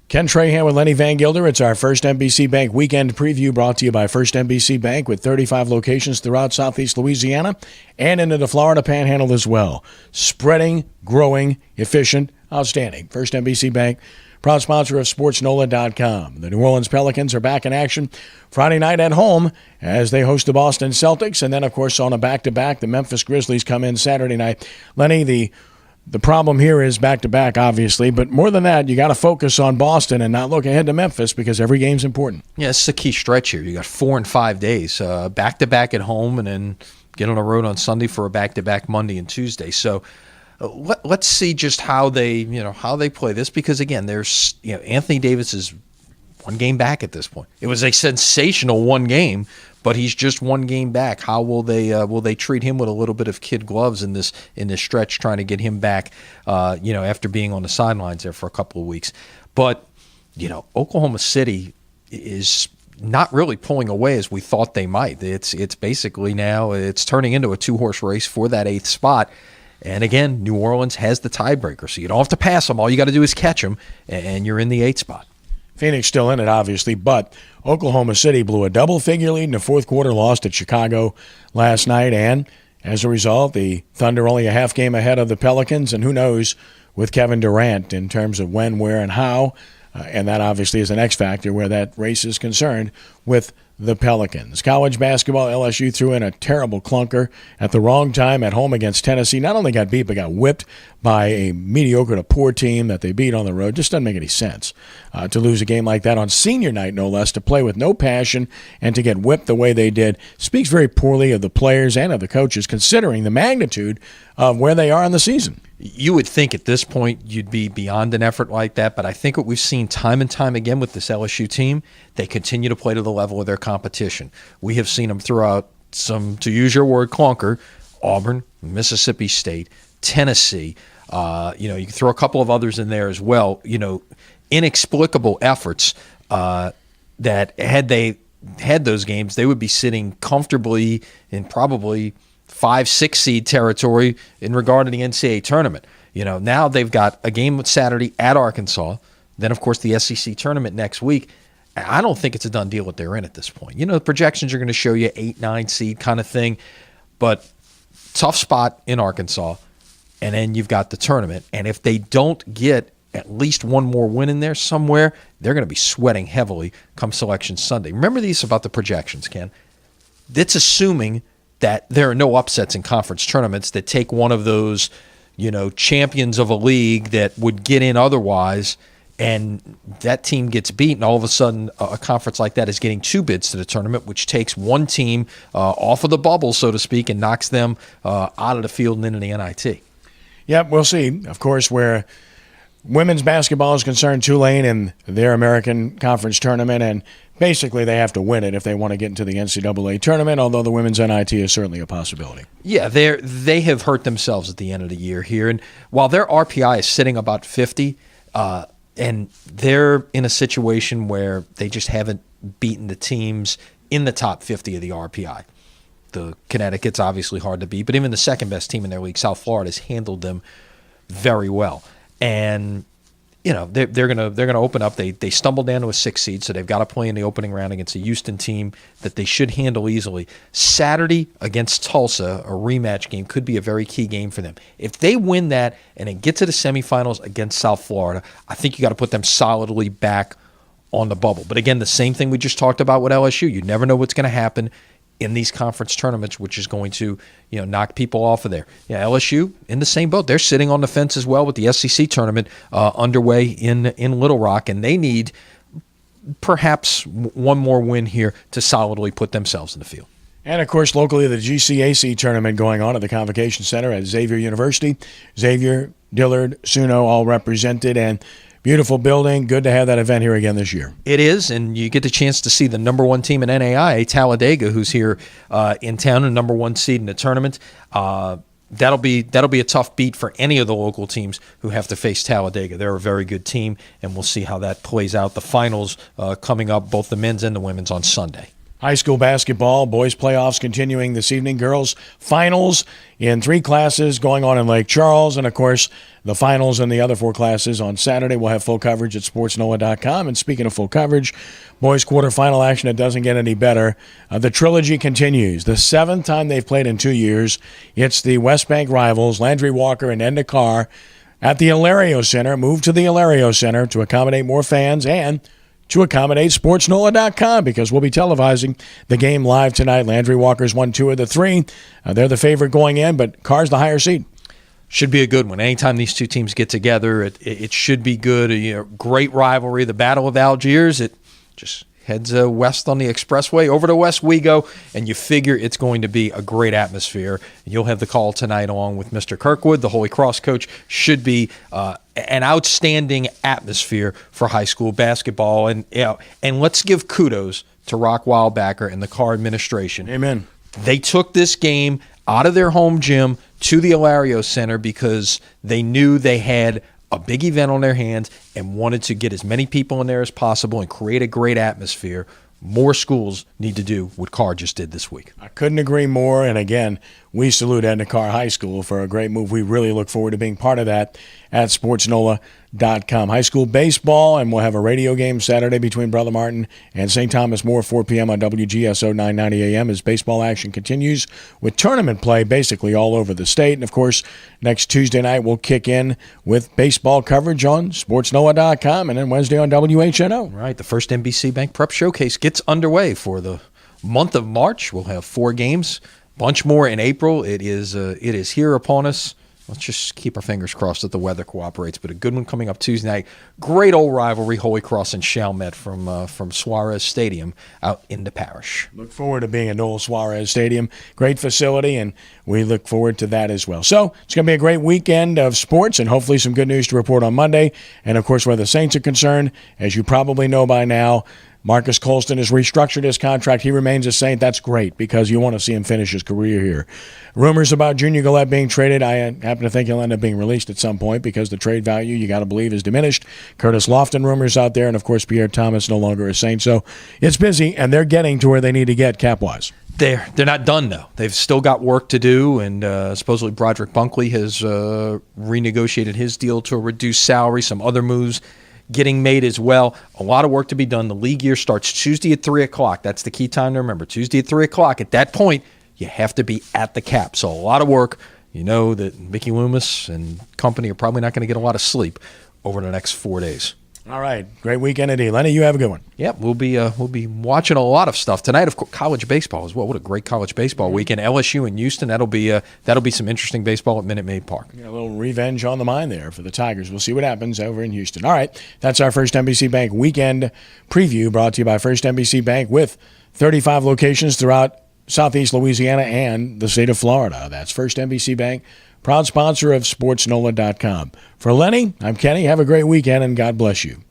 Ken Trahan with Lenny Vangilder. It's our First NBC Bank weekend preview brought to you by First NBC Bank with 35 locations throughout Southeast Louisiana and into the Florida Panhandle as well. Spreading, growing, efficient, outstanding. First NBC Bank, proud sponsor of SportsNOLA.com. The New Orleans Pelicans are back in action Friday night at home as they host the Boston Celtics. And then, of course, on a back-to-back, the Memphis Grizzlies come in Saturday night. Lenny, the problem here is back-to-back, obviously, but more than that, you got to focus on Boston and not look ahead to Memphis because every game's important. Yeah, it's a key stretch here. You got 4 and 5 days, back-to-back at home, and then get on the road on Sunday for a back-to-back Monday and Tuesday. So let's see just how they play this because again, there's Anthony Davis is one game back at this point. It was a sensational one game. But he's just one game back. How will they treat him with a little bit of kid gloves in this stretch, trying to get him back? After being on the sidelines there for a couple of weeks. But Oklahoma City is not really pulling away as we thought they might. It's basically now it's turning into a 2-horse race for that 8th spot. And again, New Orleans has the tiebreaker, so you don't have to pass them. All you got to do is catch them, and you're in the 8th spot. Phoenix still in it, obviously, but Oklahoma City blew a double-figure lead in the fourth quarter, lost at Chicago last night, and as a result, the Thunder only a half game ahead of the Pelicans, and who knows with Kevin Durant in terms of when, where, and how, and that obviously is an X factor where that race is concerned with the Pelicans. College basketball, LSU threw in a terrible clunker at the wrong time at home against Tennessee. Not only got beat, but got whipped by a mediocre to poor team that they beat on the road. Just doesn't make any sense to lose a game like that on senior night, no less, to play with no passion and to get whipped the way they did. Speaks very poorly of the players and of the coaches, considering the magnitude of where they are in the season. You would think at this point you'd be beyond an effort like that, but I think what we've seen time and time again with this LSU team, they continue to play to the level of their competition. We have seen them throughout some, to use your word, clunker, Auburn, Mississippi State, Tennessee. You can throw a couple of others in there as well. Inexplicable efforts that had they had those games, they would be sitting comfortably in probably 5-6 seed territory in regard to the NCAA tournament. Now they've got a game Saturday at Arkansas, then of course the SEC tournament next week. I don't think it's a done deal what they're in at this point. The projections are going to show you 8-9 seed kind of thing, but tough spot in Arkansas, and then you've got the tournament. And if they don't get at least one more win in there somewhere, they're going to be sweating heavily come Selection Sunday. Remember these about the projections, Ken. That's assuming that there are no upsets in conference tournaments that take one of those, champions of a league that would get in otherwise, and that team gets beaten. All of a sudden, a conference like that is getting 2 bids to the tournament, which takes one team off of the bubble, so to speak, and knocks them out of the field and into the NIT. Yep, we'll see. Of course, where women's basketball is concerned, Tulane and their American Conference tournament, and basically they have to win it if they want to get into the NCAA tournament, although the women's NIT is certainly a possibility. Yeah, they have hurt themselves at the end of the year here. And while their RPI is sitting about 50, and they're in a situation where they just haven't beaten the teams in the top 50 of the RPI. The Connecticut's obviously hard to beat, but even the second-best team in their league, South Florida, has handled them very well. And they're gonna open up. They stumbled down to a 6 seed, so they've got to play in the opening round against a Houston team that they should handle easily. Saturday against Tulsa, a rematch game, could be a very key game for them. If they win that and then get to the semifinals against South Florida, I think you got to put them solidly back on the bubble. But again, the same thing we just talked about with LSU. You never know what's going to happen in these conference tournaments, which is going to, knock people off of there. Yeah, LSU in the same boat. They're sitting on the fence as well with the SEC tournament underway in Little Rock, and they need perhaps one more win here to solidly put themselves in the field. And, of course, locally, the GCAC tournament going on at the Convocation Center at Xavier University. Xavier, Dillard, Suno all represented, and beautiful building. Good to have that event here again this year. It is, and you get the chance to see the number 1 team in NAIA, Talladega, who's here in town, and number 1 seed in the tournament. That'll be a tough beat for any of the local teams who have to face Talladega. They're a very good team, and we'll see how that plays out. The finals coming up, both the men's and the women's, on Sunday. High school basketball, boys playoffs continuing this evening. Girls finals in 3 classes going on in Lake Charles. And, of course, the finals in the other 4 classes on Saturday. We'll have full coverage at SportsNOLA.com. And speaking of full coverage, boys quarterfinal action, it doesn't get any better. The trilogy continues. The 7th time they've played in 2 years. It's the West Bank rivals, Landry Walker and Enda Carr, at the Hilario Center. Moved to the Hilario Center to accommodate more fans and to accommodate SportsNOLA.com, because we'll be televising the game live tonight. Landry Walker's won 2 of the 3. They're the favorite going in, but Carr's the higher seed. Should be a good one. Anytime these two teams get together, it should be good. Great rivalry. The Battle of Algiers, it just heads west on the expressway. Over to west we go, and you figure it's going to be a great atmosphere. You'll have the call tonight along with Mr. Kirkwood, the Holy Cross coach. Should be an outstanding atmosphere for high school basketball. And let's give kudos to Rock Wildbacker and the Carr administration. Amen. They took this game out of their home gym to the Hilario Center because they knew they had a big event on their hands and wanted to get as many people in there as possible and create a great atmosphere. More schools need to do what Carr just did this week. I couldn't agree more. And again, we salute Enda Carr High School for a great move. We really look forward to being part of that at SportsNOLA.com. High school baseball, and we'll have a radio game Saturday between Brother Martin and St. Thomas More, 4 p.m. on WGSO 990 AM as baseball action continues with tournament play basically all over the state. And, of course, next Tuesday night we'll kick in with baseball coverage on SportsNOLA.com and then Wednesday on WHNO. Right, the first NBC Bank Prep Showcase gets underway for the month of March. We'll have 4 games, bunch more in April. It is here upon us. Let's just keep our fingers crossed that the weather cooperates. But a good one coming up Tuesday night. Great old rivalry, Holy Cross and Chalmette from Suarez Stadium out in the parish. Look forward to being at Noel Suarez Stadium. Great facility, and we look forward to that as well. So it's going to be a great weekend of sports and hopefully some good news to report on Monday. And, of course, where the Saints are concerned, as you probably know by now, Marcus Colston has restructured his contract. He remains a Saint. That's great because you want to see him finish his career here. Rumors about Junior Gillette being traded. I happen to think he'll end up being released at some point because the trade value, you got to believe, is diminished. Curtis Lofton rumors out there, and, of course, Pierre Thomas no longer a Saint. So it's busy, and they're getting to where they need to get cap-wise. They're not done, though. They've still got work to do, and supposedly Broderick Bunkley has renegotiated his deal to a reduced salary. Some other moves getting made as well. A lot of work to be done. The league year starts Tuesday at 3 o'clock. That's the key time to remember. Tuesday at 3 o'clock. At that point, you have to be at the cap. So a lot of work. You know that Mickey Loomis and company are probably not going to get a lot of sleep over the next 4 days. All right. Great weekend indeed. Lenny, you have a good one. Yep, we'll be watching a lot of stuff tonight. Of course, college baseball as well. What a great college baseball weekend. LSU and Houston. That'll be some interesting baseball at Minute Maid Park. Yeah, a little revenge on the mind there for the Tigers. We'll see what happens over in Houston. All right. That's our First NBC Bank weekend preview brought to you by First NBC Bank with 35 locations throughout Southeast Louisiana and the state of Florida. That's First NBC Bank, proud sponsor of SportsNOLA.com. For Lenny, I'm Kenny. Have a great weekend, and God bless you.